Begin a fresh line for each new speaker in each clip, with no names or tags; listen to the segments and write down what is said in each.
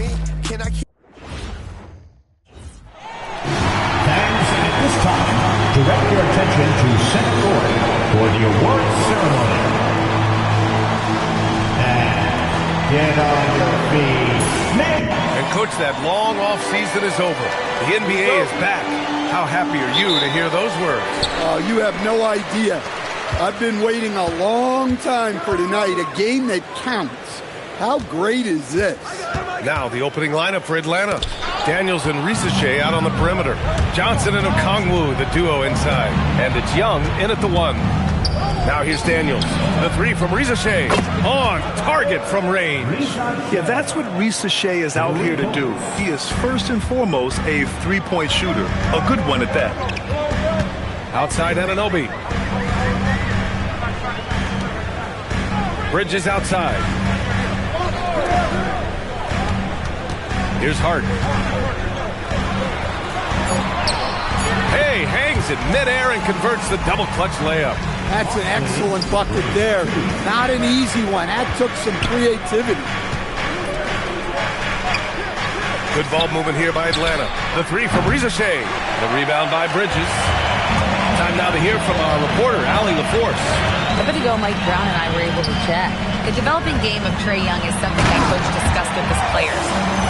me? Can I keep...
Fans, at this time, direct your attention to center court for the awards ceremony. And get on your feet.
And coach, that long off season is over. The NBA is back. How happy are you to hear those words?
You have no idea. I've been waiting a long time for tonight, a game that counts. How great is this?
Now the opening lineup for Atlanta. Daniels and Risache out on the perimeter. Johnson and Okongwu, the duo inside. And it's Young in at the 1. Now here's Daniels. The 3 from Risache. On target from range.
Yeah, that's what Risache is out here to do. He is first and foremost a three-point shooter. A good one at that.
Outside Anunoby. Bridges outside. Here's Hart. Hey, hangs in midair and converts the double clutch layup.
That's an excellent bucket there. Not an easy one. That took some creativity.
Good ball movement here by Atlanta. The 3 from Risache. The rebound by Bridges. Time now to hear from our reporter, Allie LaForce.
A bit ago, Mike Brown and I were able to chat. The developing game of Trae Young is something that Coach discussed with his players.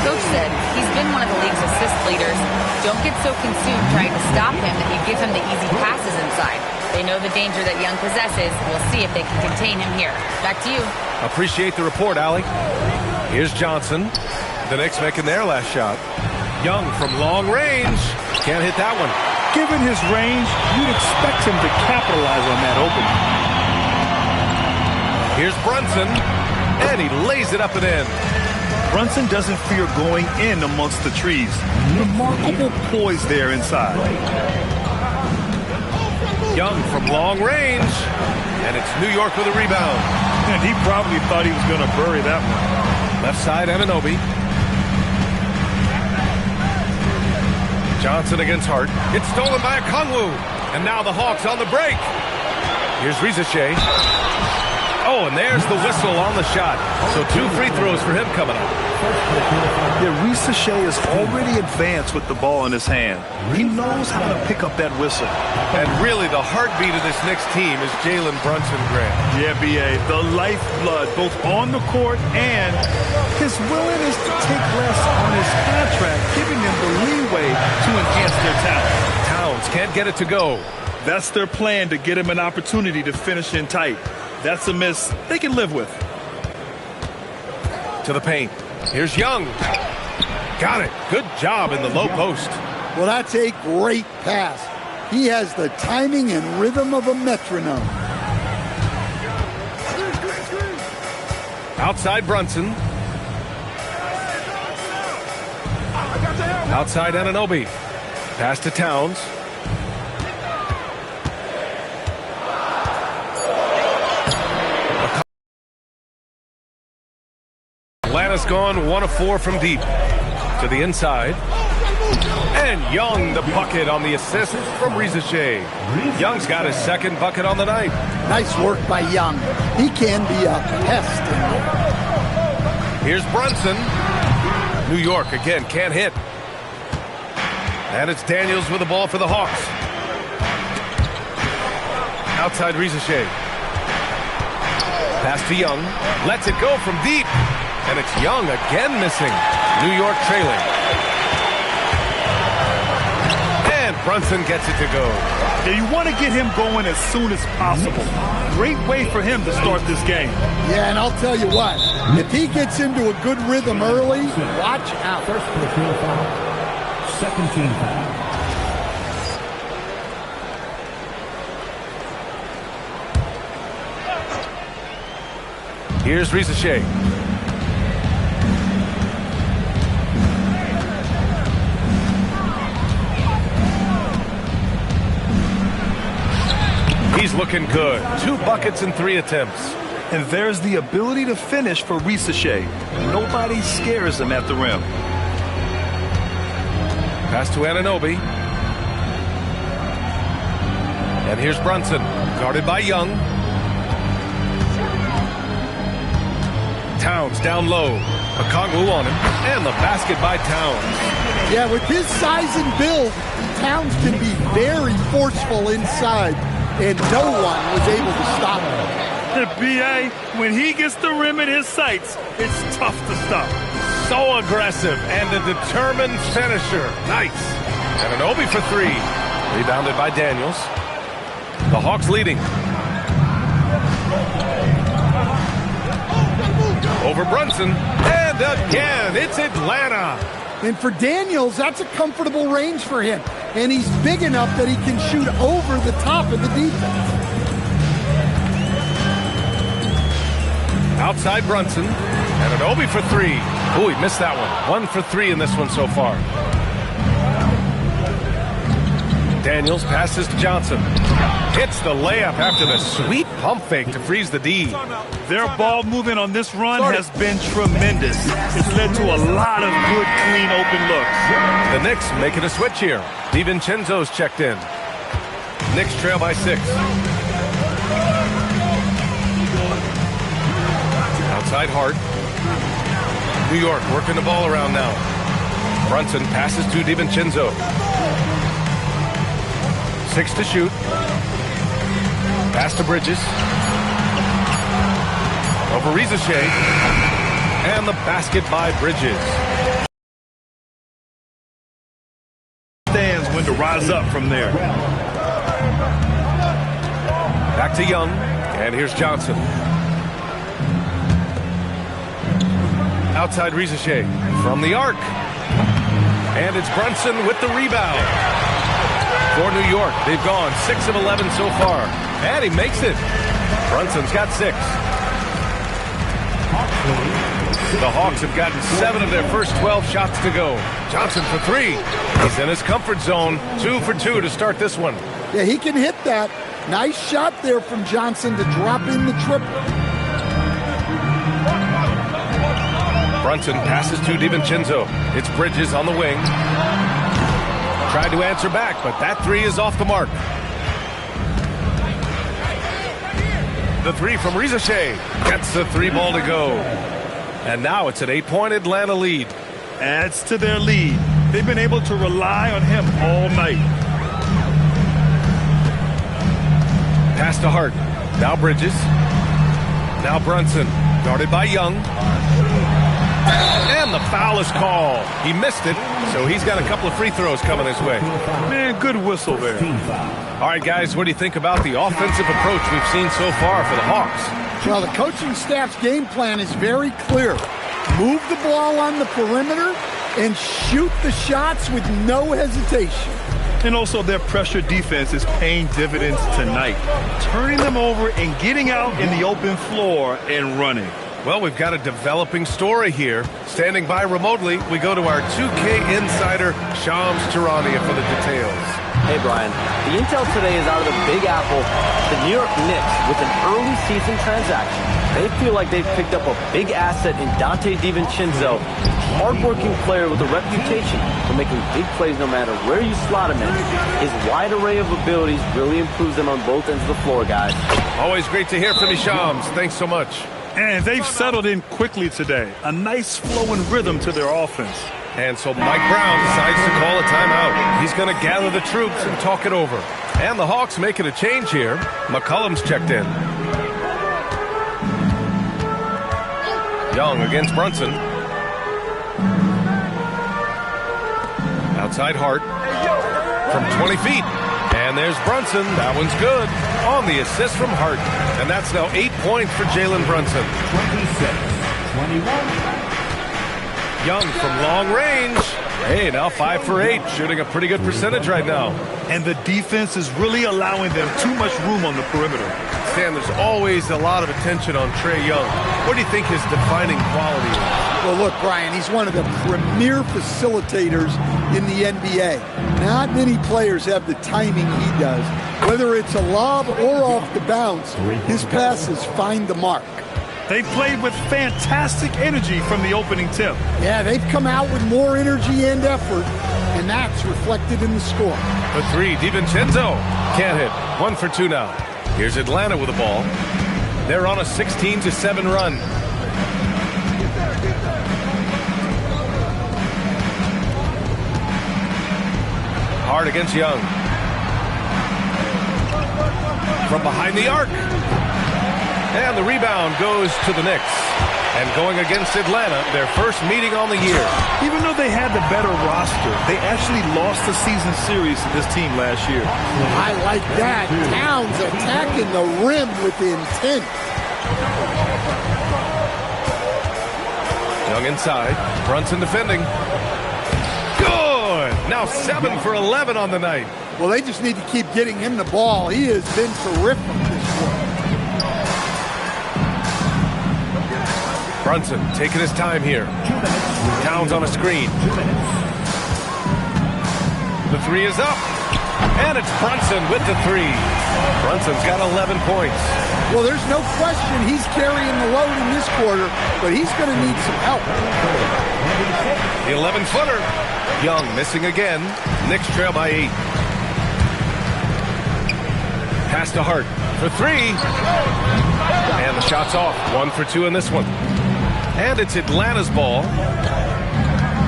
Coach said he's been one of the league's assist leaders. Don't get so consumed trying to stop him that you give him the easy passes inside. They know the danger that Young possesses. We'll see if they can contain him here. Back to you.
Appreciate the report, Allie. Here's Johnson. The Knicks making their last shot. Young from long range. Can't hit that one.
Given his range, you'd expect him to capitalize on that opening.
Here's Brunson, and he lays it up and in.
Brunson doesn't fear going in amongst the trees. Remarkable poise there inside.
Young from long range, and it's New York with a rebound.
And he probably thought he was going to bury that one.
Left side, Anunoby. Johnson against Hart. It's stolen by Okongwu. And now the Hawks on the break. Here's Risache. Oh, and there's the whistle on the shot. So 2 free throws for him coming up.
Yeah, Risache is already advanced with the ball in his hand. He knows how to pick up that whistle.
And really the heartbeat of this Knicks team is Jalen Brunson, Grant.
Yeah, B.A., the lifeblood, both on the court and his willingness to take less on his contract, giving them the leeway to enhance their talent.
Towns can't get it to go.
That's their plan, to get him an opportunity to finish in tight. That's a miss they can live with.
To the paint. Here's Young. Got it. Good job in the low post.
Well, that's a great pass. He has the timing and rhythm of a metronome.
Outside Brunson. Outside Anunoby. Pass to Towns. Atlanta's gone 1 of 4 from deep. To the inside. And Young, the bucket on the assist from Risache. Young's got his second bucket on the night.
Nice work by Young. He can be a pest.
Here's Brunson. New York again can't hit. And it's Daniels with the ball for the Hawks. Outside Risache. Pass to Young. Lets it go from deep. And it's Young again missing. New York trailing. And Brunson gets it to go.
Yeah, you want to get him going as soon as possible. Great way for him to start this game.
Yeah, and I'll tell you what. If he gets into a good rhythm early, watch out.
First personal foul. Second team foul.
Here's Risache. He's looking good. 2 buckets and 3 attempts.
And there's the ability to finish for Risache. Nobody scares him at the rim.
Pass to Anunoby. And here's Brunson, guarded by Young. Towns down low. Okongwu on him, and the basket by Towns.
Yeah, with his size and build, Towns can be very forceful inside, and no one was able to stop him.
The BA, when he gets the rim in his sights, it's tough to stop.
So aggressive and a determined finisher. Nice. And an Obi for three. Rebounded by Daniels. The Hawks leading. Over Brunson. And again, it's Atlanta.
And for Daniels, that's a comfortable range for him. And he's big enough that he can shoot over the top of the defense.
Outside Brunson. And an Obi for three. Oh, he missed that one. 1 for 3 in this one so far. Daniels passes to Johnson. Hits the layup after the sweet pump fake to freeze the D.
Their ball movement on this run has been tremendous. It's led to a lot of good, clean, open looks.
The Knicks making a switch here. DiVincenzo's checked in. Knicks trail by 6. Outside Hart. New York working the ball around now. Brunson passes to DiVincenzo. 6 to shoot. Pass to Bridges. Over Rizashea. And the basket by Bridges.
Stands when to rise up from there.
Back to Young. And here's Johnson. Outside Rizashea from the arc. And it's Brunson with the rebound. For New York, they've gone 6 of 11 so far. And he makes it. Brunson's got 6. The Hawks have gotten 7 of their first 12 shots to go. Johnson for 3. He's in his comfort zone. 2 for 2 to start this one.
Yeah, he can hit that. Nice shot there from Johnson to drop in the triple.
Brunson passes to DiVincenzo. It's Bridges on the wing. Tried to answer back, but that 3 is off the mark. The 3 from Rizashea gets the 3 ball to go. And now it's an 8-point Atlanta lead.
Adds to their lead. They've been able to rely on him all night.
Pass to Hart. Now Bridges. Now Brunson. Guarded by Young. And the foul is called. He missed it, so he's got a couple of free throws coming his way.
Man, good whistle there.
All right, guys, what do you think about the offensive approach we've seen so far for the Hawks?
Well, the coaching staff's game plan is very clear. Move the ball on the perimeter and shoot the shots with no hesitation.
And also their pressure defense is paying dividends tonight. Turning them over and getting out in the open floor and running.
Well, we've got a developing story here. Standing by remotely, we go to our 2K insider, Shams Charania, for the details.
Hey, Brian. The intel today is out of the Big Apple. The New York Knicks, with an early season transaction, they feel like they've picked up a big asset in Dante DiVincenzo, hardworking player with a reputation for making big plays no matter where you slot him in. His wide array of abilities really improves them on both ends of the floor, guys.
Always great to hear from you, Shams. Thanks so much.
And they've settled in quickly today. A nice flow and rhythm to their offense.
And so Mike Brown decides to call a timeout. He's going to gather the troops and talk it over. And the Hawks making a change here. McCollum's checked in. Young against Brunson. Outside Hart. From 20 feet. And there's Brunson. That one's good. On the assist from Hart. And that's now 8 points for Jalen Brunson.
26-21.
Young from long range. Hey, now 5 for 8. Shooting a pretty good percentage right now.
And the defense is really allowing them too much room on the perimeter.
Stan, there's always a lot of attention on Trae Young. What do you think his defining quality is?
Well, look, Brian, he's one of the premier facilitators in the NBA. Not many players have the timing he does. Whether it's a lob or off the bounce, his passes find the mark.
They played with fantastic energy from the opening tip.
Yeah, they've come out with more energy and effort, and that's reflected in the score.
The 3, DiVincenzo. Can't hit. 1 for 2 now. Here's Atlanta with the ball. They're on a 16-7 run. Hart against Young. From behind the arc. And the rebound goes to the Knicks. And going against Atlanta, their first meeting on the year.
Even though they had the better roster, they actually lost the season series to this team last year.
I like that. Towns attacking the rim with intent.
Young inside. Brunson defending. Good! Now 7 for 11 on the night.
Well, they just need to keep getting him the ball. He has been terrific this quarter.
Brunson taking his time here. Towns on a screen. The three is up. And it's Brunson with the three. Brunson's got 11 points.
Well, there's no question he's carrying the load in this quarter, but he's going to need some help.
The 11-footer. Young missing again. Knicks trail by 8. Pass to Hart for 3. And the shot's off. 1 for 2 in this one. And it's Atlanta's ball.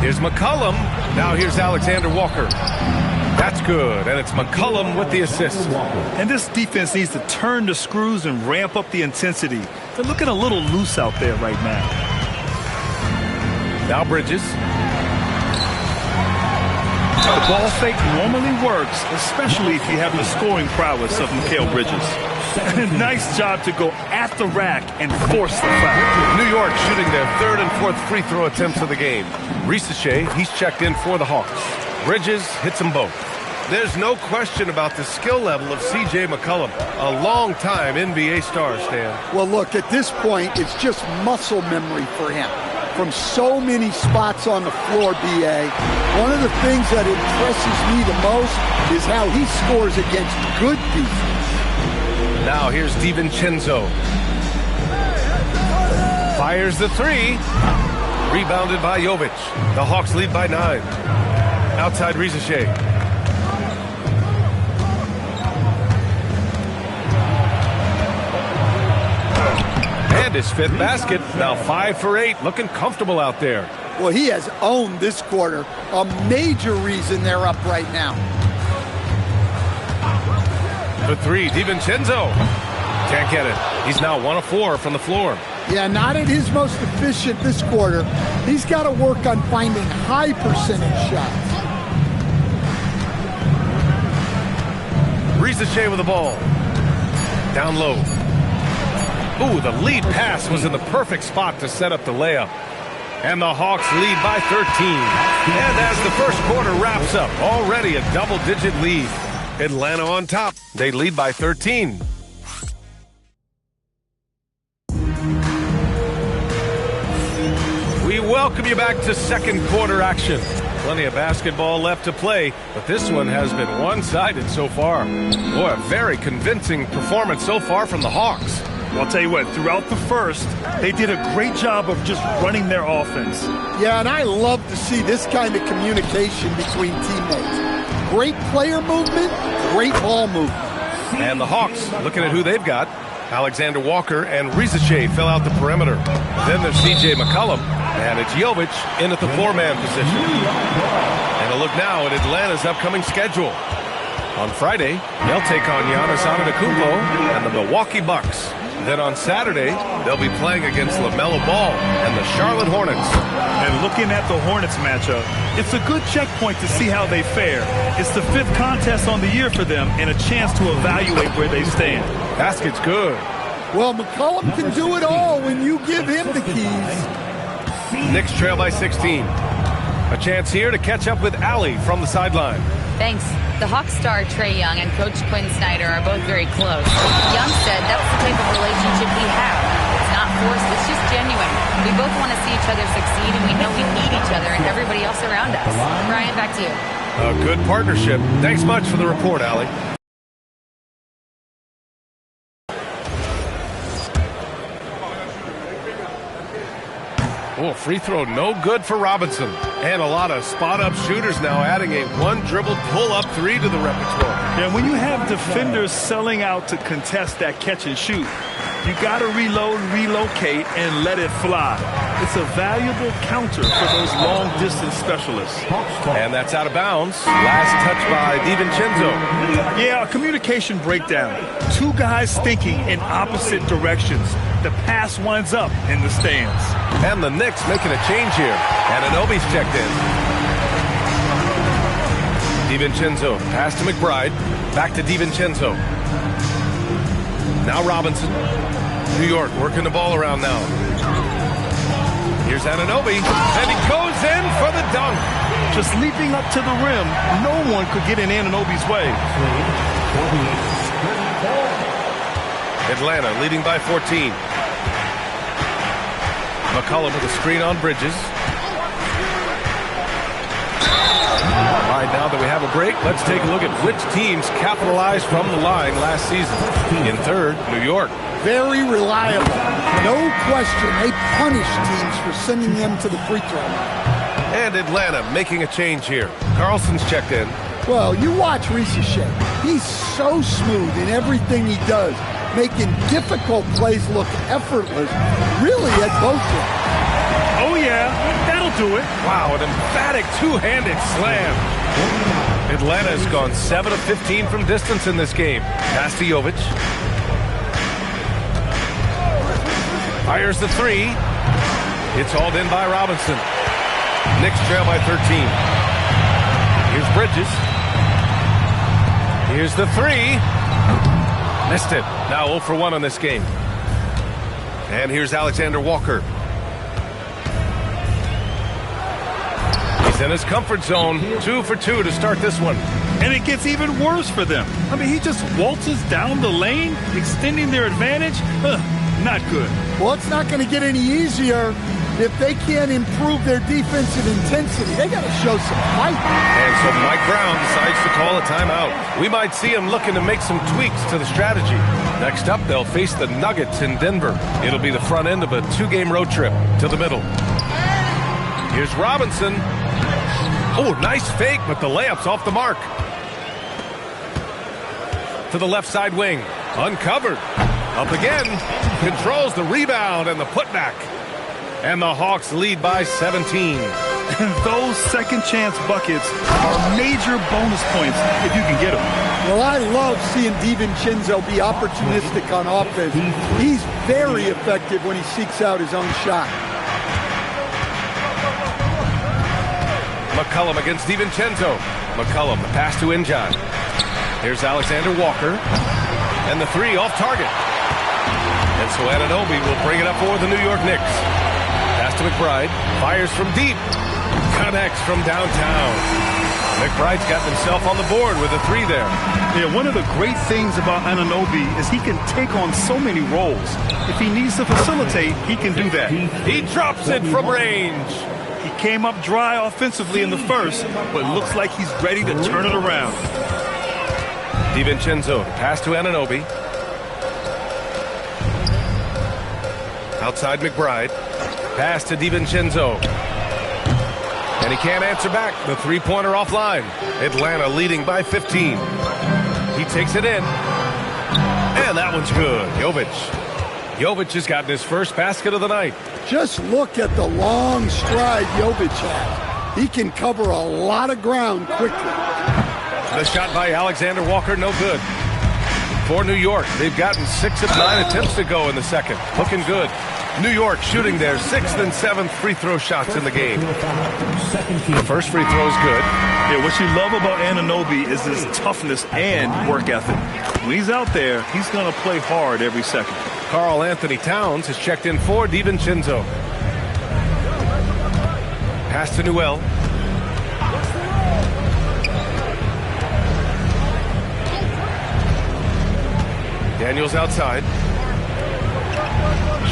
Here's McCollum. Now here's Alexander Walker. That's good, and it's McCollum with the assist.
And this defense needs to turn the screws and ramp up the intensity. They're looking a little loose out there right now.
Now Bridges.
The ball fake normally works, especially if you have the scoring prowess of Mikal Bridges. Nice job to go at the rack and force the foul.
New York shooting their 3rd and 4th free throw attempts of the game. Risache, he's checked in for the Hawks. Bridges hits them both. There's no question about the skill level of C.J. McCollum, a long-time NBA star, Stan.
Well, look, at this point, it's just muscle memory for him. From so many spots on the floor, B.A., one of the things that impresses me the most is how he scores against good defense.
Now here's DiVincenzo. Fires the 3. Rebounded by Jovic. The Hawks lead by 9. Outside Risache. And his 5th basket. Now 5 for 8. Looking comfortable out there.
Well, he has owned this quarter. A major reason they're up right now.
For 3, DiVincenzo. Can't get it. He's now 1 of 4 from the floor.
Yeah, not at his most efficient this quarter. He's got to work on finding high percentage shots.
Risache with the ball. Down low. Ooh, the lead pass was in the perfect spot to set up the layup. And the Hawks lead by 13. And as the first quarter wraps up, already a double-digit lead. Atlanta on top. They lead by 13. We welcome you back to second quarter action. Plenty of basketball left to play, but this one has been one-sided so far. Boy, a very convincing performance so far from the Hawks.
I'll tell you what, throughout the first, they did a great job of just running their offense.
Yeah, and I love to see this kind of communication between teammates. Great player movement, great ball movement.
And the Hawks, looking at who they've got, Alexander Walker and Risache fill out the perimeter. Then there's C.J. McCollum, and it's Jovic in at the 4-man position. And a look now at Atlanta's upcoming schedule. On Friday, they'll take on Giannis Antetokounmpo and the Milwaukee Bucks. Then on Saturday, they'll be playing against LaMelo Ball and the Charlotte Hornets.
And looking at the Hornets matchup, it's a good checkpoint to see how they fare. It's the 5th contest on the year for them and a chance to evaluate where they stand.
Basket's good.
Well, McCollum can do it all when you give him the keys.
Knicks trail by 16. A chance here to catch up with Allie from the sideline.
Thanks. The Hawks star Trae Young and Coach Quinn Snyder are both very close. Young said that's the type of relationship we have. It's not forced, it's just genuine. We both want to see each other succeed, and we know we need each other and everybody else around us. Brian, back to you.
A good partnership. Thanks much for the report, Allie. Oh, free throw no good for Robinson. And a lot of spot-up shooters now adding a one-dribble pull-up 3 to the repertoire.
And when you have defenders selling out to contest that catch and shoot, you got to reload, relocate, and let it fly. It's a valuable counter for those long-distance specialists.
And that's out of bounds. Last touch by DiVincenzo.
Yeah, a communication breakdown. Two guys thinking in opposite directions. The pass winds up in the stands.
And the Knicks making a change here. And Anunoby's checked in. DiVincenzo, pass to McBride. Back to DiVincenzo. Now Robinson. New York working the ball around now. Here's Anunoby, and he goes in for the dunk.
Just leaping up to the rim, no one could get in Anunoby's way.
Atlanta leading by 14. McCollum with a screen on Bridges. All right, now that we have a break, let's take a look at which teams capitalized from the line last season. In third, New York.
Very reliable. No question. They punish teams for sending them to the free throw line.
And Atlanta making a change here. Carlson's checked in.
Well, you watch Risacher. He's so smooth in everything he does, making difficult plays look effortless, really, at both ends.
Oh, yeah, that'll do it.
Wow, an emphatic two-handed slam. Atlanta has gone 7 of 15 from distance in this game. Pass to Jovic. Fires the three. It's hauled in by Robinson. Knicks trail by 13. Here's Bridges. Here's the three. Missed it. Now 0 for 1 on this game. And here's Alexander Walker. He's in his comfort zone. 2 for 2 to start this one.
And it gets even worse for them. I mean, he just waltzes down the lane, extending their advantage. Not good.
Well, it's not going to get any easier if they can't improve their defensive intensity. They got to show some fight.
And so Mike Brown decides to call a timeout. We might see him looking to make some tweaks to the strategy. Next up, they'll face the Nuggets in Denver. It'll be the front end of a 2-game road trip to the middle. Here's Robinson. Oh, nice fake, but the layup's off the mark. To the left side wing. Uncovered. Up again. Controls the rebound and the putback. And the Hawks lead by 17.
And those second chance buckets are major bonus points if you can get them.
Well, I love seeing DiVincenzo be opportunistic on offense. He's very effective when he seeks out his own shot.
McCollum against DiVincenzo. McCollum, the pass to Injan. Here's Alexander Walker. And the three off target. And so Anunoby will bring it up for the New York Knicks. Pass to McBride. Fires from deep. Connects from downtown. McBride's got himself on the board with a three there.
Yeah, one of the great things about Anunoby is he can take on so many roles. If he needs to facilitate, he can do that.
He drops it from range.
He came up dry offensively in the first, but looks like he's ready to turn it around.
DiVincenzo, pass to Anunoby. Outside McBride. Pass to DiVincenzo. And he can't answer back. The three-pointer offline. Atlanta leading by 15. He takes it in. And that one's good. Jovic has gotten his first basket of the night.
Just look at the long stride Jovic has. He can cover a lot of ground quickly.
The shot by Alexander Walker, no good. For New York, they've gotten 6 of 9 attempts to go in the second. Looking good. New York shooting their 6th and 7th free throw shots in the game. The first free throw is good.
Yeah, what you love about Anunoby is his toughness and work ethic. When he's out there, he's going to play hard every second.
Karl Anthony Towns has checked in for DiVincenzo. Pass to Newell. Daniels outside.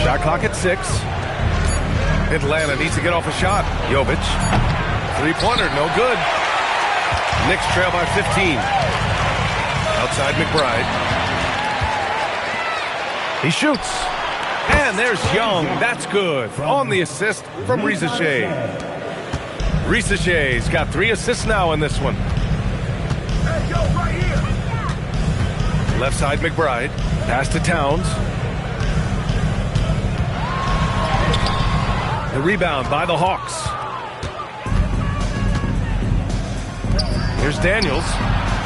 Shot clock at 6. Atlanta needs to get off a shot. Jovic. Three-pointer, no good. Knicks trail by 15. Outside McBride. He shoots. And there's Young. That's good. On the assist from Risacher. Risacher's got 3 assists now in this one. Left side McBride. Pass to Towns. The rebound by the Hawks. Here's Daniels.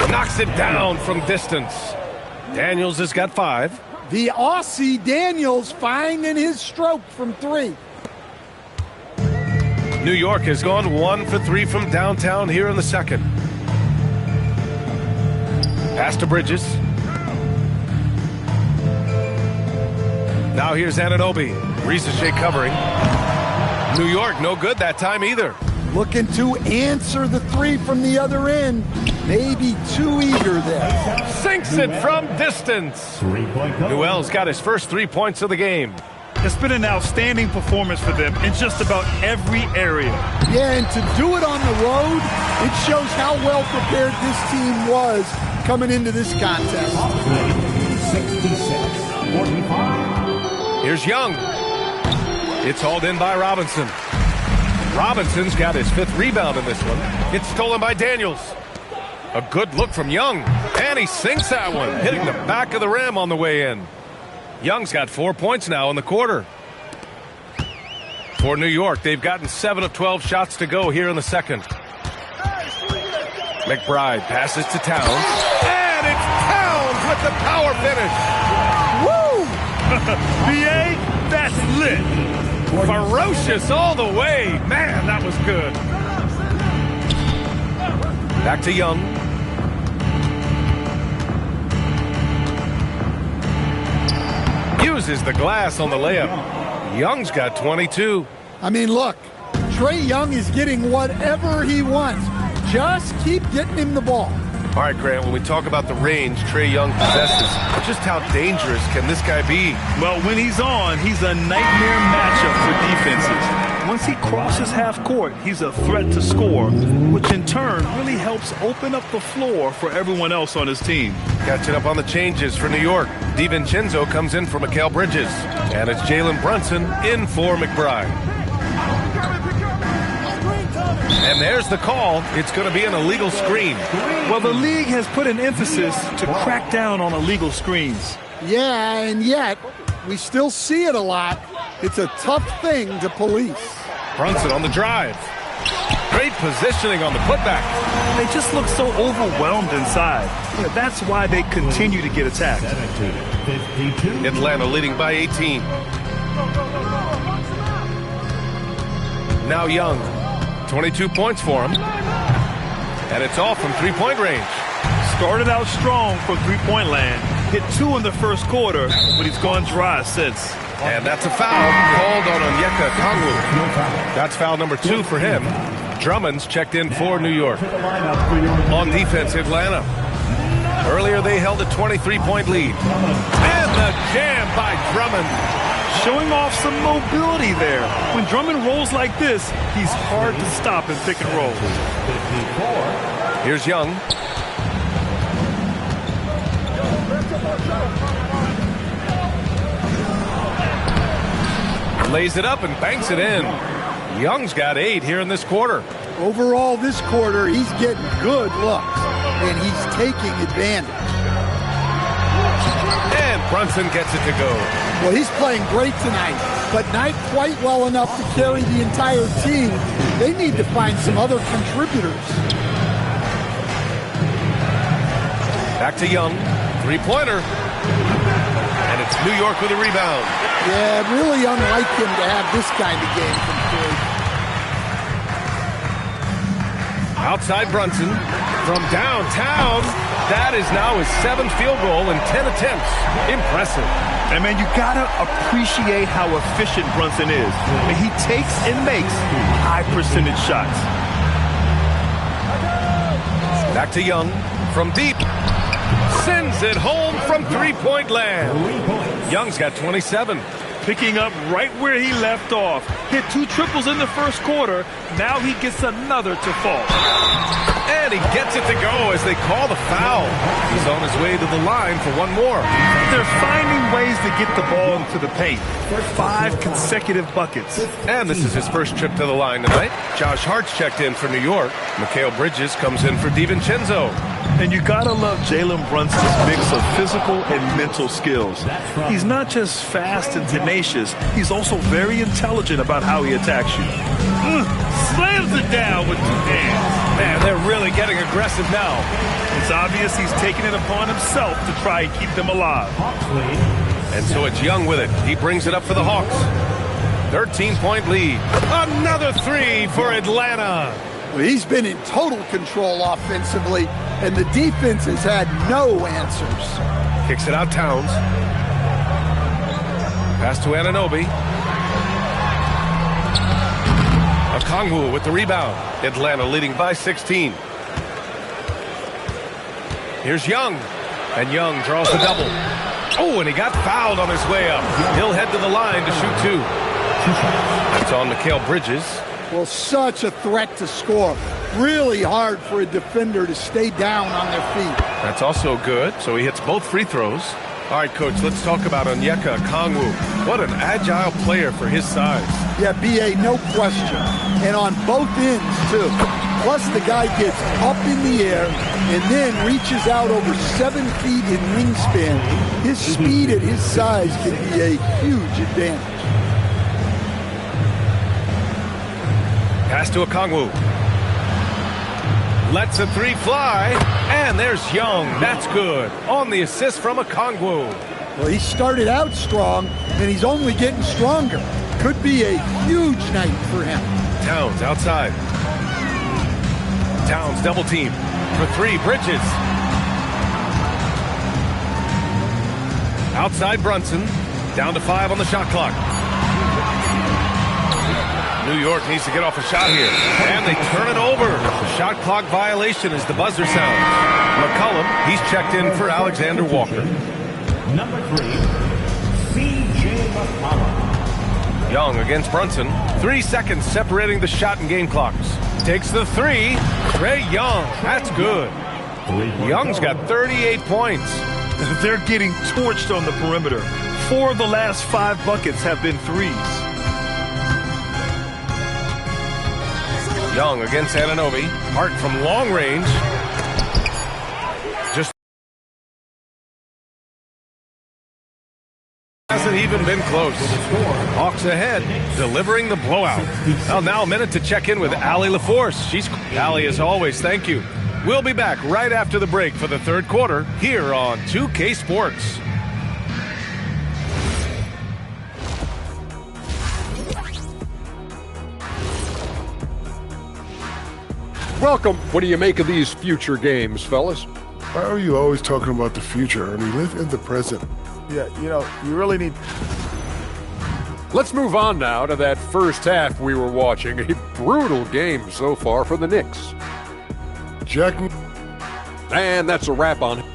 Knocks it down from distance. Daniels has got 5.
The Aussie Daniels finding his stroke from 3.
New York has gone 1 for 3 from downtown here in the second. Pass to Bridges. Now here's Anunoby. Risache covering. New York no good that time either.
Looking to answer the 3 from the other end. Maybe too eager there.
Sinks it from distance. Newell's got his first 3 points of the game.
It's been an outstanding performance for them in just about every area.
Yeah, and to do it on the road, it shows how well prepared this team was coming into this contest.
66-45.
Here's Young. It's hauled in by Robinson. Robinson's got his 5th rebound in this one. It's stolen by Daniels. A good look from Young. And he sinks that one, hitting the back of the rim on the way in. Young's got 4 points now in the quarter. For New York, they've gotten 7 of 12 shots to go here in the second. McBride passes to Towns. And it's Towns with the power finish.
Woo! BA, that's lit.
Ferocious all the way. Man, that was good. Back to Young. Uses the glass on the layup. Young's got 22.
I mean, look, Trae Young is getting whatever he wants. Just keep getting him the ball.
All right, Grant, when we talk about the range Trae Young possesses, just how dangerous can this guy be?
Well, when he's on, he's a nightmare matchup for defenses. Once he crosses half court, he's a threat to score, which in turn really helps open up the floor for everyone else on his team.
Catching up on the changes for New York. DiVincenzo comes in for Mikal Bridges. And it's Jalen Brunson in for McBride. And there's the call. It's going to be an illegal screen.
Well, the league has put an emphasis to crack down on illegal screens.
Yeah, and yet we still see it a lot. It's a tough thing to police.
Brunson on the drive. Great positioning on the putback.
They just look so overwhelmed inside. That's why they continue to get attacked.
Atlanta leading by 18. Now Young. 22 points for him. And it's all from three-point range.
Started out strong from three-point land. Hit 2 in the first quarter, but he's gone dry since.
And that's a foul called on Onyeka Okongwu. That's foul number 2 for him. Drummond's checked in for New York. On defense, Atlanta. Earlier they held a 23-point lead. And the jam by Drummond.
Showing off some mobility there. When Drummond rolls like this, he's hard to stop in pick and roll.
Here's Young. Lays it up and banks it in. Young's got 8 here in this quarter.
Overall, this quarter, he's getting good looks, and he's taking advantage.
And Brunson gets it to go.
Well, he's playing great tonight, but not quite well enough to carry the entire team. They need to find some other contributors.
Back to Young. Three-pointer. And it's New York with a rebound.
Yeah, really unlike him to have this kind of game from three.
Outside Brunson. From downtown. That is now his 7th field goal in 10 attempts. Impressive.
And, man, you got to appreciate how efficient Brunson is. I mean, he takes and makes high-percentage shots.
Back to Young. From deep. Sends it home from three-point land. Young's got 27.
Picking up right where he left off. Hit 2 triples in the first quarter. Now he gets another to fall.
And he gets it to go as they call the foul. He's on his way to the line for one more.
They're finding ways to get the ball into the paint. 5 consecutive buckets.
And this is his first trip to the line tonight. Josh Hart's checked in for New York. Mikal Bridges comes in for DiVincenzo.
And you gotta love Jalen Brunson's mix of physical and mental skills. He's not just fast and tenacious. tenacious, he's also very intelligent about how he attacks you. Slams it down with 2 hands.
Man, they're really getting aggressive now.
It's obvious he's taking it upon himself to try and keep them alive.
And so it's Young with it. He brings it up for the Hawks. 13-point lead. Another 3 for Atlanta.
Well, he's been in total control offensively, and the defense has had no answers.
Kicks it out, Towns. Pass to Anunoby. Okongwu with the rebound. Atlanta leading by 16. Here's Young. And Young draws the double. Oh, and he got fouled on his way up. He'll head to the line to shoot 2. That's on Mikal Bridges.
Well, such a threat to score. Really hard for a defender to stay down on their feet.
That's also good. So he hits both free throws. All right, Coach, let's talk about Onyeka Okongwu. What an agile player for his size.
Yeah, B.A., no question. And on both ends, too. Plus, the guy gets up in the air and then reaches out over 7 feet in wingspan. His speed at his size can be a huge advantage.
Pass to Okongwu. Lets a 3 fly, and there's Young. That's good. On the assist from Okongwu.
Well, he started out strong, and he's only getting stronger. Could be a huge night for him.
Towns outside. Towns double team for 3. Bridges. Outside Brunson. Down to 5 on the shot clock. New York needs to get off a shot here. And they turn it over. The shot clock violation as the buzzer sounds. McCollum, he's checked in for Alexander Walker.
Number 3, C.J. McCollum.
Young against Brunson. 3 seconds separating the shot and game clocks. Takes the 3. Trae Young. That's good. Young's got 38 points.
They're getting torched on the perimeter. 4 of the last 5 buckets have been threes.
Young against Anunoby. Hart from long range. Just hasn't even been close. Hawks ahead, delivering the blowout. Well, now a minute to check in with Allie LaForce. Allie, as always, thank you. We'll be back right after the break for the 3rd quarter here on 2K Sports.
Welcome. What do you make of these future games, fellas?
Why are you always talking about the future, Ernie? Live in the present.
Yeah, you really need...
Let's move on now to that first half we were watching. A brutal game so far for the Knicks.
Jack...
And that's a wrap on it.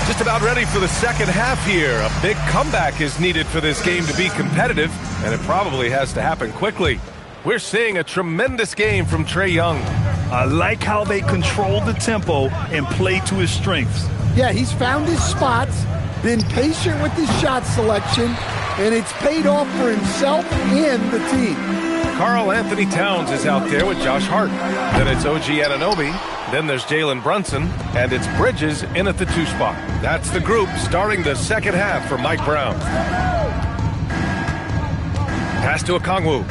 Just about ready for the second half here. A big comeback is needed for this game to be competitive, and it probably has to happen quickly. We're seeing a tremendous game from Trae Young.
I like how they control the tempo and play to his strengths.
Yeah, he's found his spots, been patient with his shot selection, and it's paid off for himself and the team.
Karl Anthony Towns is out there with Josh Hart. Then it's OG Anunoby. Then there's Jalen Brunson. And it's Bridges in at the 2 spot. That's the group starting the second half for Mike Brown. Pass to Okongwu.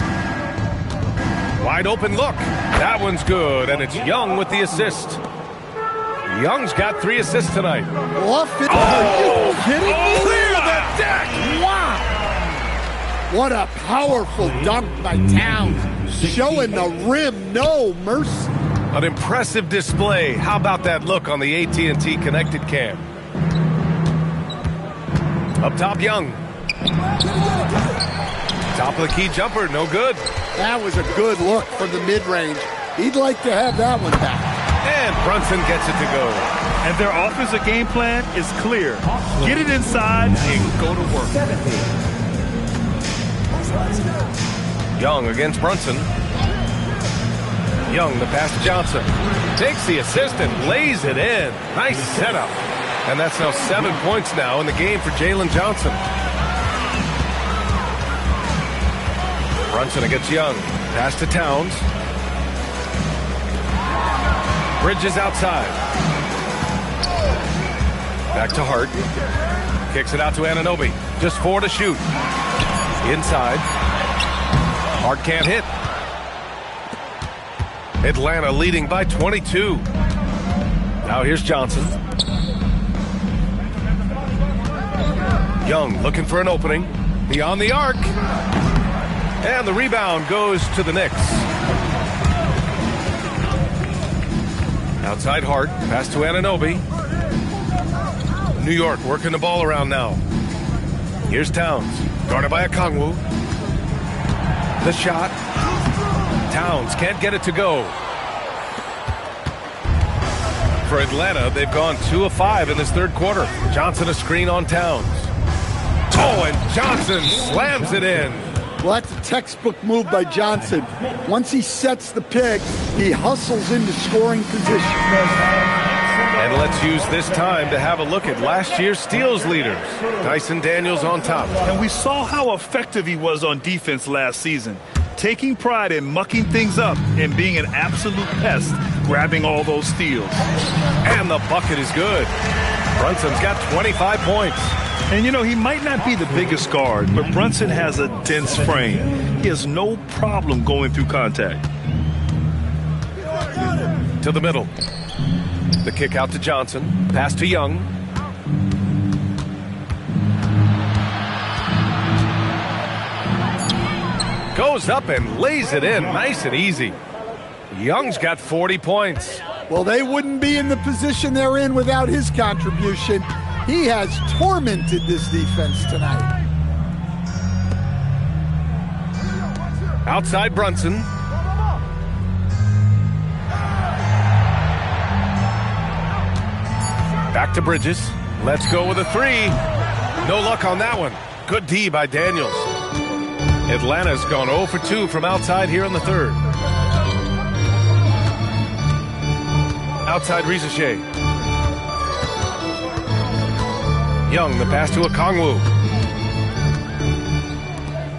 Wide open look. That one's good. And it's Young with the assist. Young's got 3 assists tonight.
Are you kidding me?
Clear the deck!
Wow! What a powerful dunk by Towns. Showing the rim no mercy.
An impressive display. How about that look on the AT&T connected cam? Up top, Young. Top of the key jumper, no good.
That was a good look from the mid-range. He'd like to have that one back.
And Brunson gets it to go.
And their offensive game plan is clear. Get it inside and go to work.
Young against Brunson. Young, the pass to Johnson. Takes the assist and lays it in. Nice setup. And that's now 7 points now in the game for Jalen Johnson. Brunson against Young. Pass to Towns. Bridges outside. Back to Hart. Kicks it out to Anunoby. Just 4 to shoot. Inside. Hart can't hit. Atlanta leading by 22. Now here's Johnson. Young looking for an opening. Beyond the arc. And the rebound goes to the Knicks. Outside Hart. Pass to Anunoby. New York working the ball around now. Here's Towns. Guarded by Okongwu. The shot. Towns can't get it to go. For Atlanta, they've gone 2 of 5 in this third quarter. Johnson a screen on Towns. Oh, and Johnson slams it in.
Well, that's a textbook move by Johnson. Once he sets the pick, he hustles into scoring position.
And let's use this time to have a look at last year's steals leaders. Dyson Daniels on top.
And we saw how effective he was on defense last season, taking pride in mucking things up and being an absolute pest, grabbing all those steals.
And the bucket is good. Brunson's got 25 points.
And, you know, he might not be the biggest guard, but Brunson has a dense frame. He has no problem going through contact.
To the middle. The kick out to Johnson. Pass to Young. Goes up and lays it in. Nice and easy. Young's got 40 points.
Well, they wouldn't be in the position they're in without his contribution. He has tormented this defense tonight.
Outside Brunson. Back to Bridges. Let's go with a 3. No luck on that one. Good D by Daniels. Atlanta's gone 0 for 2 from outside here in the third. Outside Rizachet. Young, the pass to Okongwu.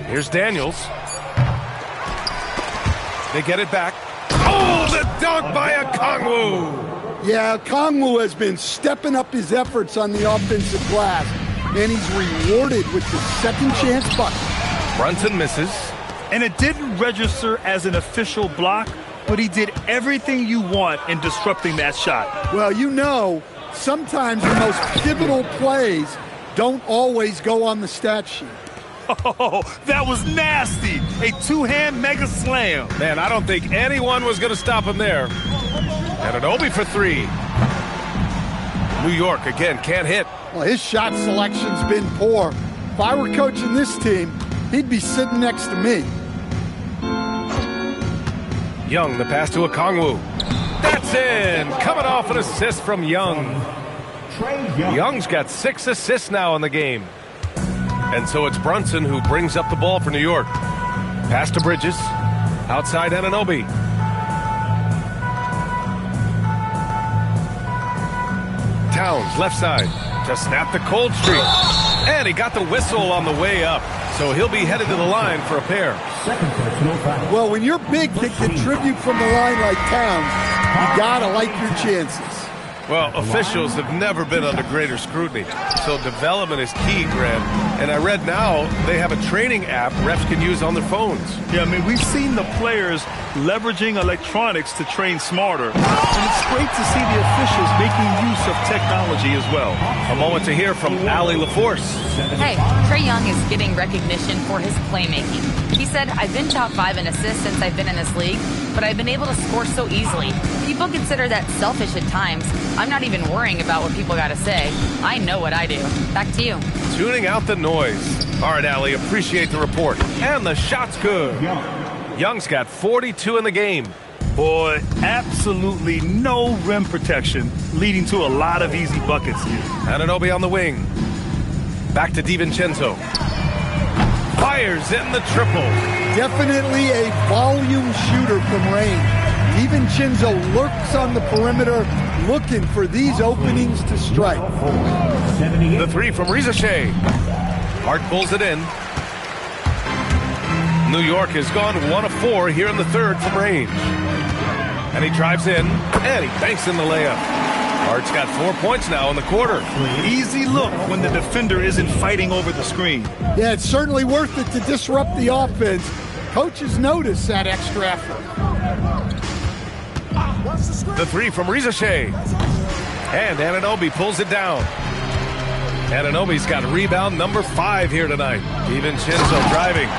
Here's Daniels. They get it back. Oh, the dunk by Okongwu!
Yeah, Okongwu has been stepping up his efforts on the offensive glass, and he's rewarded with the second chance bucket.
Brunson misses.
And it didn't register as an official block, but he did everything you want in disrupting that shot.
Well, you know, sometimes the most pivotal plays don't always go on the stat sheet.
Oh, that was nasty. A two-hand mega slam.
Man, I don't think anyone was going to stop him there. Anunoby for 3. New York, again, can't hit.
Well, his shot selection's been poor. If I were coaching this team, he'd be sitting next to me.
Young, the pass to Okongwu. That's in. Coming off an assist from Young. Young's got 6 assists now in the game. And so it's Brunson who brings up the ball for New York. Pass to Bridges. Outside Anunoby. Towns, left side. To snap the cold streak. And he got the whistle on the way up. So he'll be headed to the line for a pair.
Well, when you're big to contribute from the line like Towns, you gotta like your chances.
Well, officials have never been under greater scrutiny, so development is key, Grant. And I read now they have a training app refs can use on their phones.
Yeah, I mean, we've seen the players leveraging electronics to train smarter. And it's great to see the officials making use of technology as well.
A moment to hear from Allie LaForce.
Hey, Trae Young is getting recognition for his playmaking. He said, I've been top 5 in assists since I've been in this league, but I've been able to score so easily. People consider that selfish at times. I'm not even worrying about what people got to say. I know what I do. Back to you.
Tuning out the noise. All right, Allie, appreciate the report. And the shot's good. Young's got 42 in the game.
Boy, absolutely no rim protection, leading to a lot of easy buckets here.
Anunoby on the wing. Back to DiVincenzo. Fires in the triple.
Definitely a volume shooter from range. DiVincenzo lurks on the perimeter, looking for these openings to strike.
The 3 from Rizachet. Hart pulls it in. New York has gone 1 of 4 here in the third from range. And he drives in, and he banks in the layup. Hart's got 4 points now in the quarter.
Easy look when the defender isn't fighting over the screen.
Yeah, it's certainly worth it to disrupt the offense. Coaches notice that extra effort.
The three from Rizachet. And Anunoby pulls it down. Anunoby's got rebound number 5 here tonight. DiVincenzo driving.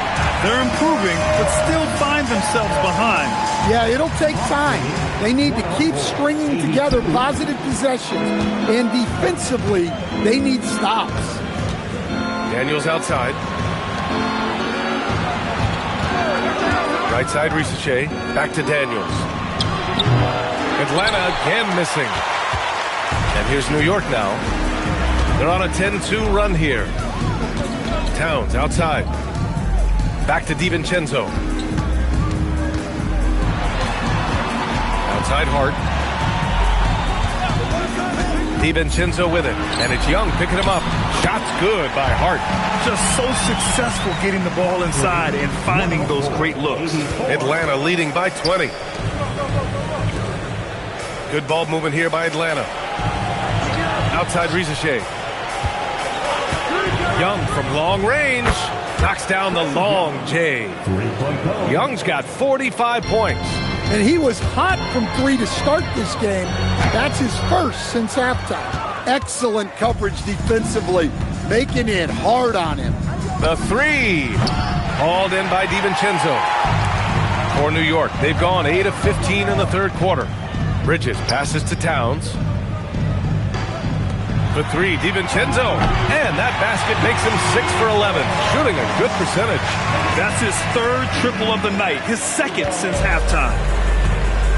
They're improving, but still find themselves behind.
Yeah, it'll take time. They need to keep stringing together positive possessions. And defensively, they need stops.
Daniels outside. Right side, Rizachet. Back to Daniels. Atlanta again missing. And here's New York now. They're on a 10-2 run here. Towns outside. Back to DiVincenzo. Outside Hart. DiVincenzo with it. And it's Young picking him up. Shots good by Hart.
Just so successful getting the ball inside and finding those great looks.
Atlanta leading by 20. Good ball movement here by Atlanta. Outside Rizachet. Young from long range. Knocks down the long J. Young's got 45 points.
And he was hot from 3 to start this game. That's his first since halftime. Excellent coverage defensively, making it hard on him.
The three. Hauled in by DiVincenzo. For New York, they've gone 8 of 15 in the third quarter. Bridges passes to Towns. The three, DiVincenzo. And that basket makes him 6 for 11. Shooting a good percentage.
That's his third triple of the night, his second since halftime.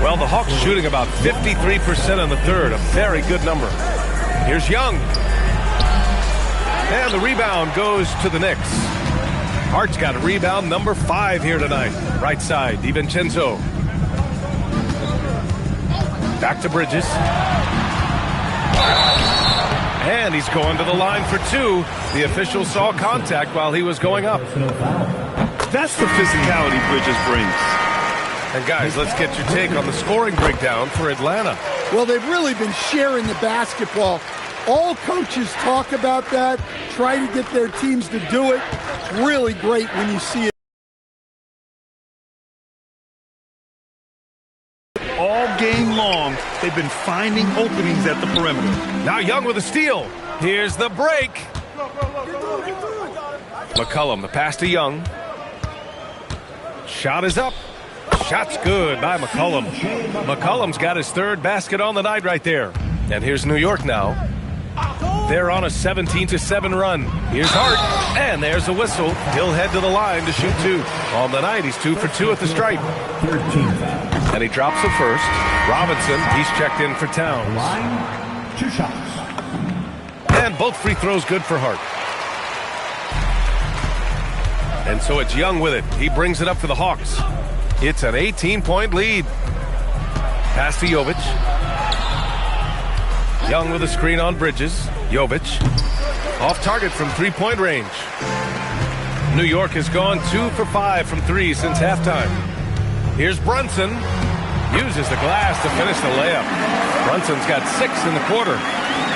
Well, the Hawks shooting about 53% in the third. A very good number. Here's Young. And the rebound goes to the Knicks. Hart's got a rebound number 5 here tonight. Right side, DiVincenzo. Back to Bridges. And he's going to the line for 2. The official saw contact while he was going up.
That's the physicality Bridges brings.
And guys, let's get your take on the scoring breakdown for Atlanta.
Well, they've really been sharing the basketball. All coaches talk about that, try to get their teams to do it. It's really great when you see it.
All game long, they've been finding openings at the perimeter.
Now Young with a steal. Here's the break. McCollum, the pass to Young. Shot is up. Shot's good by McCollum. McCollum's got his third basket on the night right there. And here's New York now. They're on a 17-7 run. Here's Hart. And there's a whistle. He'll head to the line to shoot 2. On the night, he's 2 for 2 at the stripe. And he drops the first. Robinson, he's checked in for Towns.
2 shots.
And both free throws good for Hart. And so it's Young with it. He brings it up for the Hawks. It's an 18-point lead. Pass to Jovic. Young with a screen on Bridges. Jovic. Off target from 3-point range. New York has gone 2 for 5 from 3 since halftime. Here's Brunson. Uses the glass to finish the layup. Brunson's got 6 in the quarter.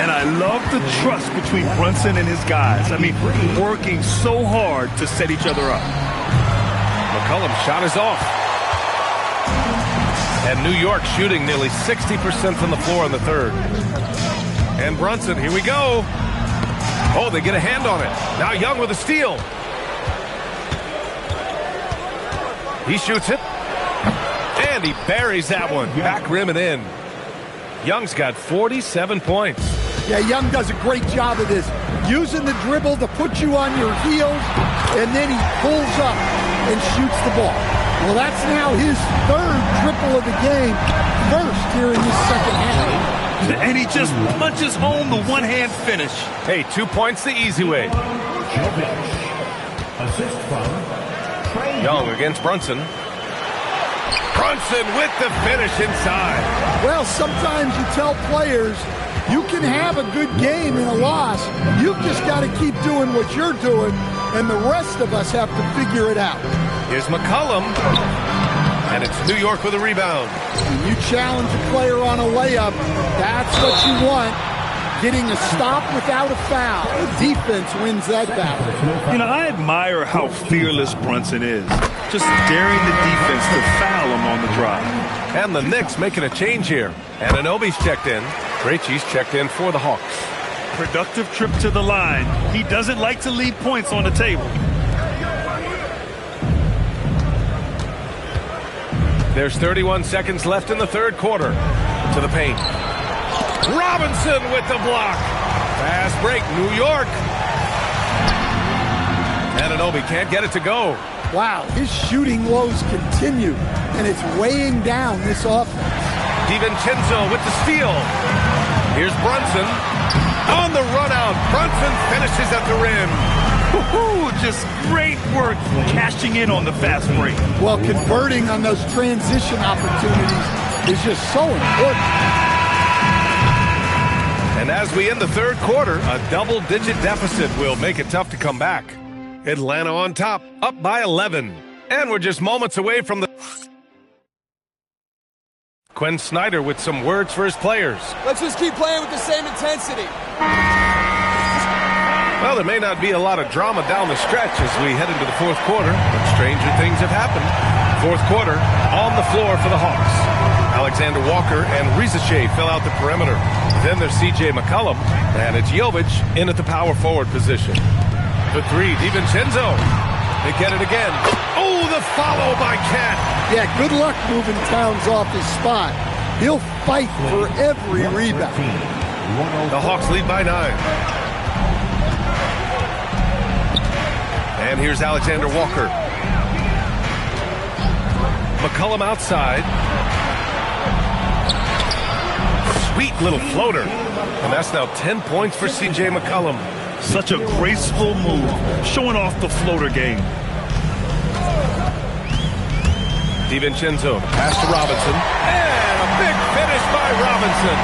And I love the trust between Brunson and his guys. I mean, working so hard to set each other up.
McCollum's shot is off. And New York shooting nearly 60% from the floor in the third. And Brunson, here we go. Oh, they get a hand on it. Now Young with a steal. He shoots it. And he buries that one. Back rim and in. Young's got 47 points.
Yeah, Young does a great job of this. Using the dribble to put you on your heels, and then he pulls up and shoots the ball. Well, that's now his third triple of the game, first here in this second half.
And he just punches home the one-hand finish.
Hey, 2 points the easy way.
Assist from
Young against Brunson. Brunson with the finish inside.
Well, sometimes you tell players you can have a good game in a loss. You've just got to keep doing what you're doing, and the rest of us have to figure it out.
Here's McCollum. And it's New York with a rebound.
When you challenge a player on a layup, that's what you want. Getting a stop without a foul. The defense wins that battle.
You know, I admire how fearless Brunson is. Just daring the defense to foul him on the drive.
And the Knicks making a change here. Anunoby's checked in. Krejci's checked in for the Hawks.
Productive trip to the line. He doesn't like to leave points on the table.
There's 31 seconds left in the third quarter. To the paint. Robinson with the block. Fast break, New York. Anunoby can't get it to go.
Wow, his shooting woes continue, and it's weighing down this offense.
DiVincenzo with the steal. Here's Brunson. On the run out, Brunson finishes at the rim.
Just great work cashing in on the fast break.
Well, converting on those transition opportunities is just so important.
And as we end the third quarter, a double-digit deficit will make it tough to come back. Atlanta on top, up by 11. And we're just moments away from the... Quinn Snyder with some words for his players.
Let's just keep playing with the same intensity.
Well, there may not be a lot of drama down the stretch as we head into the fourth quarter, but stranger things have happened. Fourth quarter, on the floor for the Hawks. Alexander Walker and Risache fill out the perimeter. Then there's C.J. McCollum, and it's Jovic in at the power forward position. The three, DiVincenzo. They get it again. Oh, the follow by Cat.
Yeah, good luck moving Towns off his spot. He'll fight for every rebound.
The Hawks lead by 9. And here's Alexander Walker. McCollum outside. Sweet little floater. And that's now 10 points for C.J. McCollum.
Such a graceful move, showing off the floater game.
DiVincenzo, pass to Robinson. And a big finish by Robinson.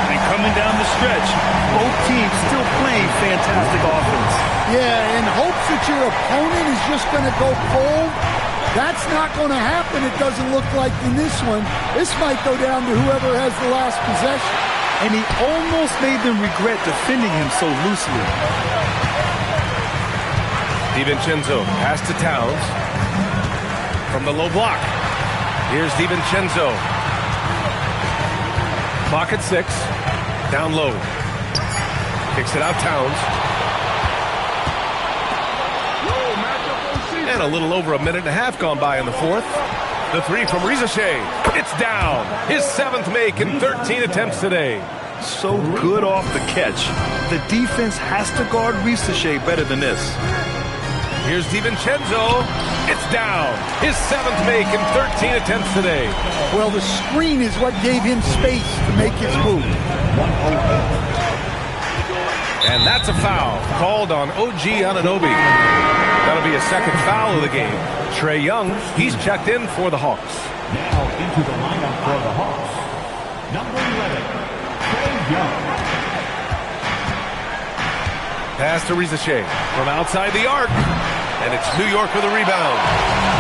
And coming down the stretch, both teams still playing fantastic offense.
Yeah, in hopes that your opponent is just going to go cold. That's not going to happen, it doesn't look like in this one. This might go down to whoever has the last possession.
And he almost made them regret defending him so loosely.
DiVincenzo, pass to Towns. From the low block. Here's DiVincenzo. Clock at 6. Down low. Kicks it out, Towns. And a little over a minute and a half gone by in the fourth. The three from Risache. It's down. His 7th make in 13 attempts today.
So good off the catch. The defense has to guard Risache better than this.
Here's DiVincenzo. It's down. His 7th make in 13 attempts today.
Well, the screen is what gave him space to make his move.
And that's a foul called on OG Anunoby. That'll be a second foul of the game. Trae Young, he's checked in for the Hawks.
Now into the lineup for the Hawks. Number 11, Trae Young.
Pass to Risache from outside the arc. And it's New York with a rebound.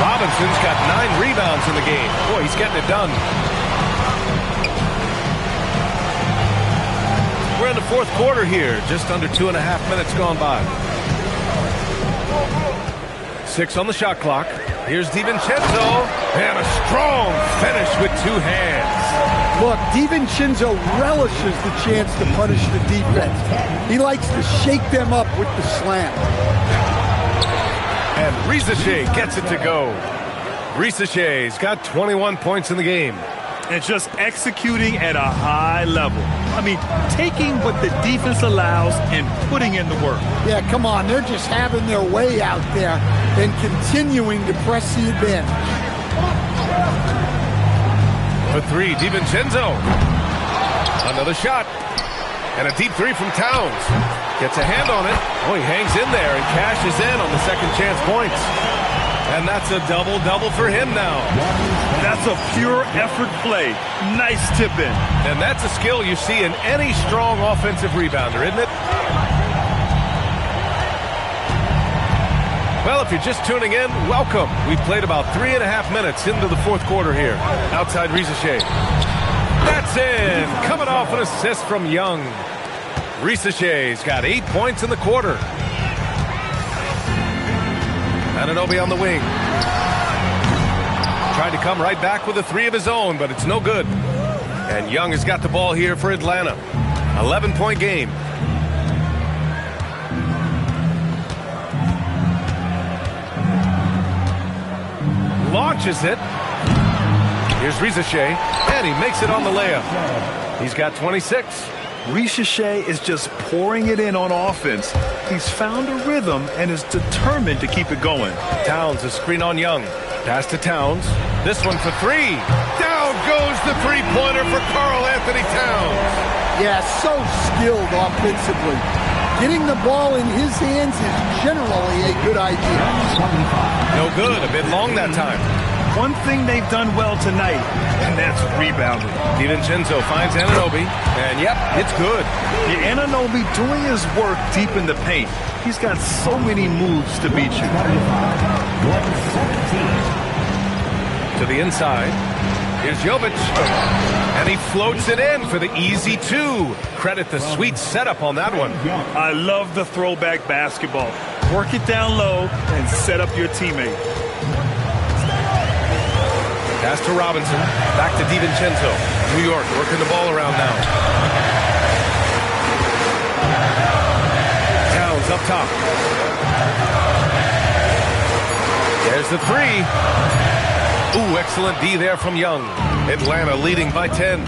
Robinson's got 9 rebounds in the game. Boy, he's getting it done. We're in the fourth quarter here. Just under 2.5 minutes gone by. 6 on the shot clock. Here's DiVincenzo. And a strong finish with 2 hands.
Look, DiVincenzo relishes the chance to punish the defense. He likes to shake them up with the slam.
And Risache gets it to go. Risache's got 21 points in the game.
And just executing at a high level. I mean, taking what the defense allows and putting in the work.
Yeah, come on. They're just having their way out there and continuing to press the advantage.
For 3, DiVincenzo. Another shot. And a deep 3 from Towns. Gets a hand on it. Oh, he hangs in there and cashes in on the second chance points. And that's a double-double for him now.
That's a pure effort play. Nice tip in.
And that's a skill you see in any strong offensive rebounder, isn't it? Well, if you're just tuning in, welcome. We played about 3.5 minutes into the fourth quarter here. Outside Risache. That's in. Coming off an assist from Young. Risache's got 8 points in the quarter. Anunoby on the wing. Tried to come right back with a 3 of his own, but it's no good. And Young has got the ball here for Atlanta. 11-point game. Launches it. Here's Risache, and he makes it on the layup. He's got 26.
Risache is just pouring it in on offense. He's found a rhythm and is determined to keep it going.
Towns, a screen on Young. Pass to Towns. This one for 3. Down goes the three-pointer for Karl Anthony Towns.
Yeah, so skilled offensively. Getting the ball in his hands is generally a good idea.
No good. A bit long that time.
One thing they've done well tonight, and that's rebounding.
DiVincenzo finds Anunoby, and yep, it's good.
Yeah, Anunoby doing his work deep in the paint. He's got so many moves to beat you.
To the inside. Here's Jovic. And he floats it in for the easy 2. Credit the sweet setup on that one.
I love the throwback basketball. Work it down low and set up your teammate.
Pass to Robinson. Back to DiVincenzo. New York working the ball around now. Towns up top. There's the 3. Ooh, excellent D there from Young. Atlanta leading by 10.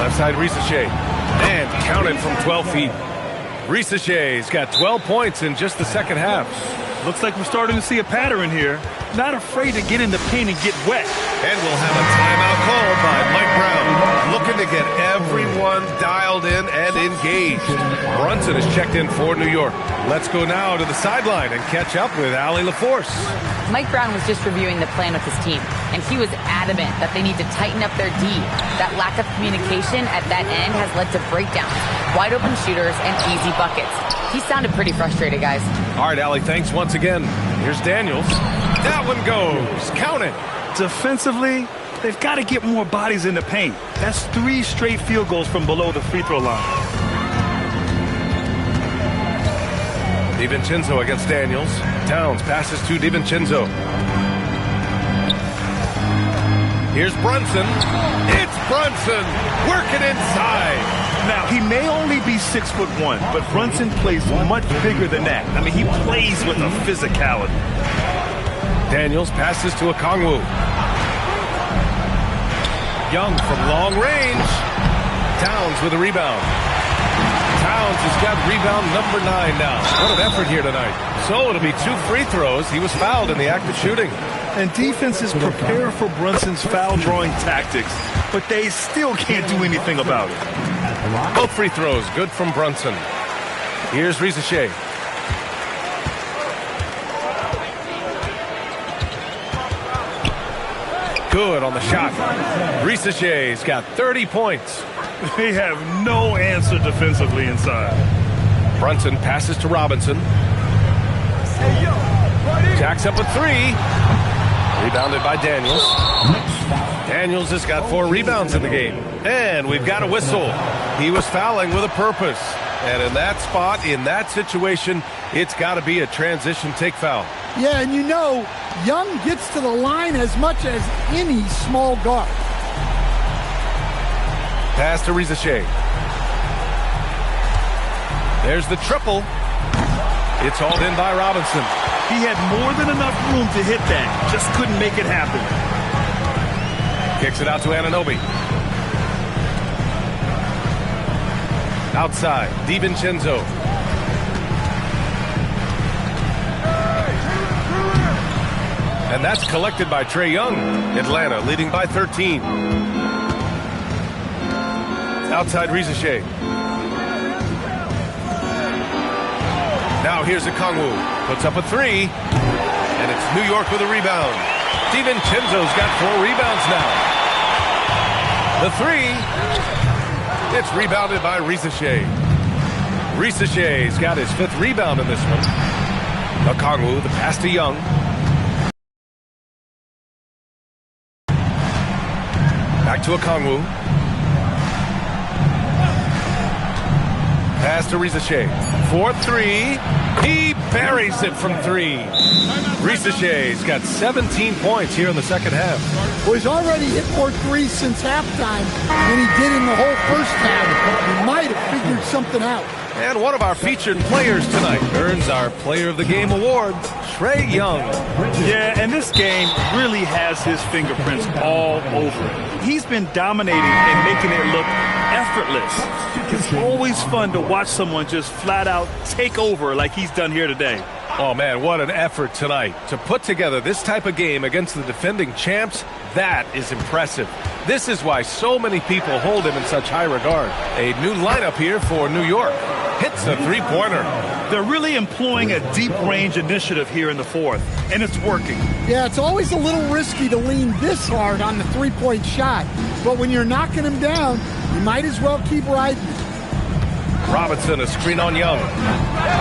Left side Risache. And counted from 12 feet. Risache's got 12 points in just the second half.
Looks like we're starting to see a pattern here. Not afraid to get in the paint and get wet.
And we'll have a timeout called by Mike Brown. Looking to get everyone dialed in and engaged. Brunson is checked in for New York. Let's go now to the sideline and catch up with Allie LaForce.
Mike Brown was just reviewing the plan with his team, and he was adamant that they need to tighten up their D. That lack of communication at that end has led to breakdowns, wide open shooters, and easy buckets. He sounded pretty frustrated, guys.
All right, Allie, thanks once again. Here's Daniels. That one goes. Count it.
Defensively, they've got to get more bodies in the paint. That's 3 straight field goals from below the free throw line.
DiVincenzo against Daniels. Towns passes to DiVincenzo. Here's Brunson. It's Brunson working inside.
Now, he may only be 6'1", but Brunson plays much bigger than that. I mean, he plays with a physicality.
Daniels passes to Okongwu. Young from long range. Towns with a rebound. Towns has got rebound number 9 now. What an effort here tonight. So it'll be 2 free throws. He was fouled in the act of shooting.
And defenses prepare for Brunson's foul-drawing tactics, but they still can't do anything about it.
Both free throws good from Brunson. Here's Risache. Good on the shot. Risache's got 30 points.
They have no answer defensively inside.
Brunson passes to Robinson. Jacks up a 3. Rebounded by Daniels. Daniels has got 4 rebounds in the game. And we've got a whistle. He was fouling with a purpose. And in that spot, in that situation, it's got to be a transition take foul.
Yeah, and you know, Young gets to the line as much as any small guard.
Pass to Risache. There's the triple. It's hauled in by Robinson.
He had more than enough room to hit that. Just couldn't make it happen.
Kicks it out to Anunoby. Outside, DiVincenzo. And that's collected by Trae Young. Atlanta leading by 13. Outside Risache. Now here's Okongwu. Puts up a 3. And it's New York with a rebound. DiVincenzo's got 4 rebounds now. The 3. It's rebounded by Risache. Risaché's got his 5th rebound in this one. Okongwu, the pass to Young. Back to Okongwu. Pass to Risaché. 4-3. He buries it from 3. Risaché's got 17 points here in the second half.
Well, he's already hit more threes since halftime than he did in the whole first half. He might have figured something out.
And one of our featured players tonight earns our Player of the Game award, Trae Young.
Yeah, and this game really has his fingerprints all over it. He's been dominating and making it look effortless. It's always fun to watch someone just flat out take over like he's done here today.
Oh, man, what an effort tonight. To put together this type of game against the defending champs, that is impressive. This is why so many people hold him in such high regard. A new lineup here for New York. Hits a three-pointer.
They're really employing a deep-range initiative here in the fourth, and it's working.
Yeah, it's always a little risky to lean this hard on the three-point shot. But when you're knocking him down, you might as well keep riding it.
Robinson, a screen on Young.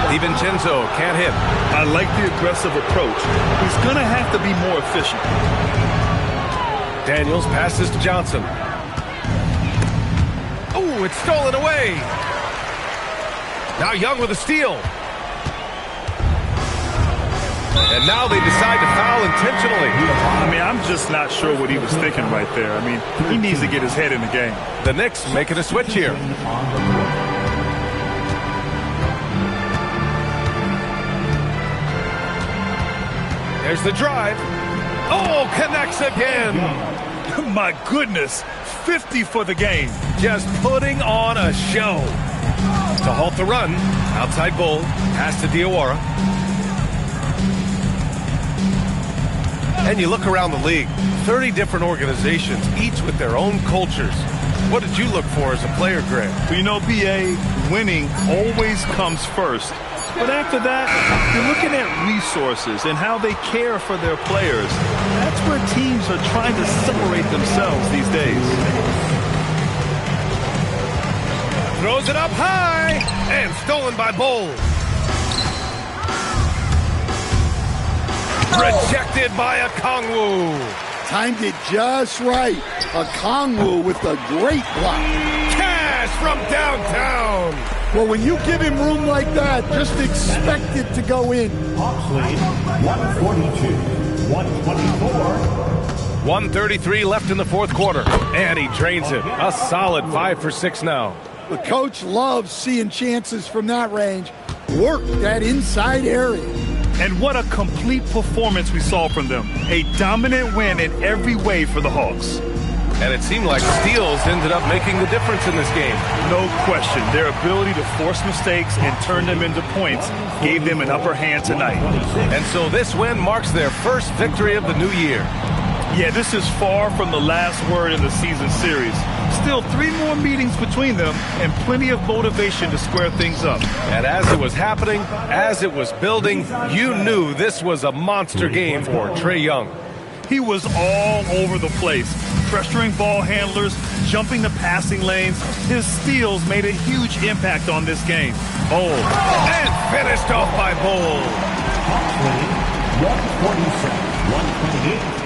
DiVincenzo can't hit.
I like the aggressive approach. He's going to have to be more efficient.
Daniels passes to Johnson. Oh, it's stolen away. Now Young with a steal. And now they decide to foul intentionally.
I mean, I'm just not sure what he was thinking right there. I mean, he needs to get his head in the game.
The Knicks making a switch here. There's the drive. Oh, connects again.
My goodness, 50 for the game.
Just putting on a show. To halt the run, outside Bull, pass to Diawara. And you look around the league, 30 different organizations, each with their own cultures. What did you look for as a player, Greg?
Well, you know, BA, winning always comes first. But after that, you're looking at resources and how they care for their players. That's where teams are trying to separate themselves these days.
Throws it up high and stolen by Bull. Rejected by Okongwu.
Timed it just right. Okongwu with a great block.
Cash from downtown.
Well, when you give him room like that, just expect it to go in.
Hawks lead 142-124.
1:33 left in the fourth quarter. And he drains it. A solid 5 for 6 now.
The coach loves seeing chances from that range. Work that inside area.
And what a complete performance we saw from them. A dominant win in every way for the Hawks.
And it seemed like steals ended up making the difference in this game.
No question. Their ability to force mistakes and turn them into points gave them an upper hand tonight.
And so this win marks their first victory of the new year.
Yeah, this is far from the last word in the season series. Still 3 more meetings between them and plenty of motivation to square things up.
And as it was happening, as it was building, you knew this was a monster game for Trae Young.
He was all over the place, pressuring ball handlers, jumping the passing lanes. His steals made a huge impact on this game.
Bull. And finished off by Bull.
147-128.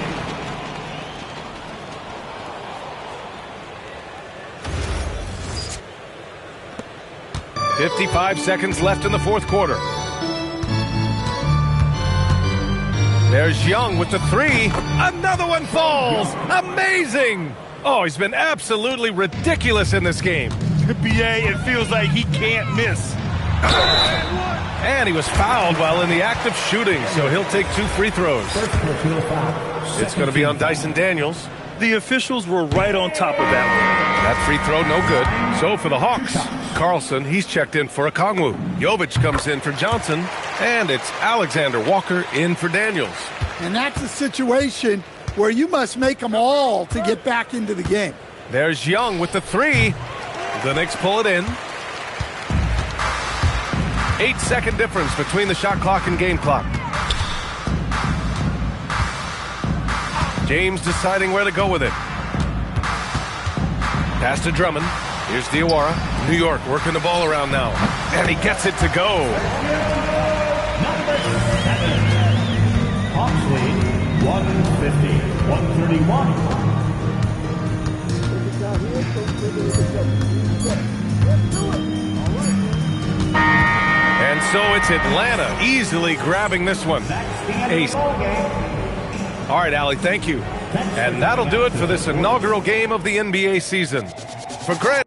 55 seconds left in the fourth quarter. There's Young with the 3. Another one falls. Amazing. Oh, he's been absolutely ridiculous in this game.
BA, it feels like he can't miss.
And he was fouled while in the act of shooting, so he'll take 2 free throws. It's going to be on Dyson Daniels.
The officials were right on top of that one.
That free throw, no good. So for the Hawks, Carlson, he's checked in for Okongwu. Jovic comes in for Johnson, and it's Alexander Walker in for Daniels.
And that's a situation where you must make them all to get back into the game.
There's Young with the 3. The Knicks pull it in. 8-second difference between the shot clock and game clock. James deciding where to go with it. Pass to Drummond. Here's Diawara. New York working the ball around now. And he gets it to go.
Number 7. Hawks lead 150-131.
And so it's Atlanta easily grabbing this one. Ace. All right, Allie, thank you. And that'll do it for this inaugural game of the NBA season. For Greg.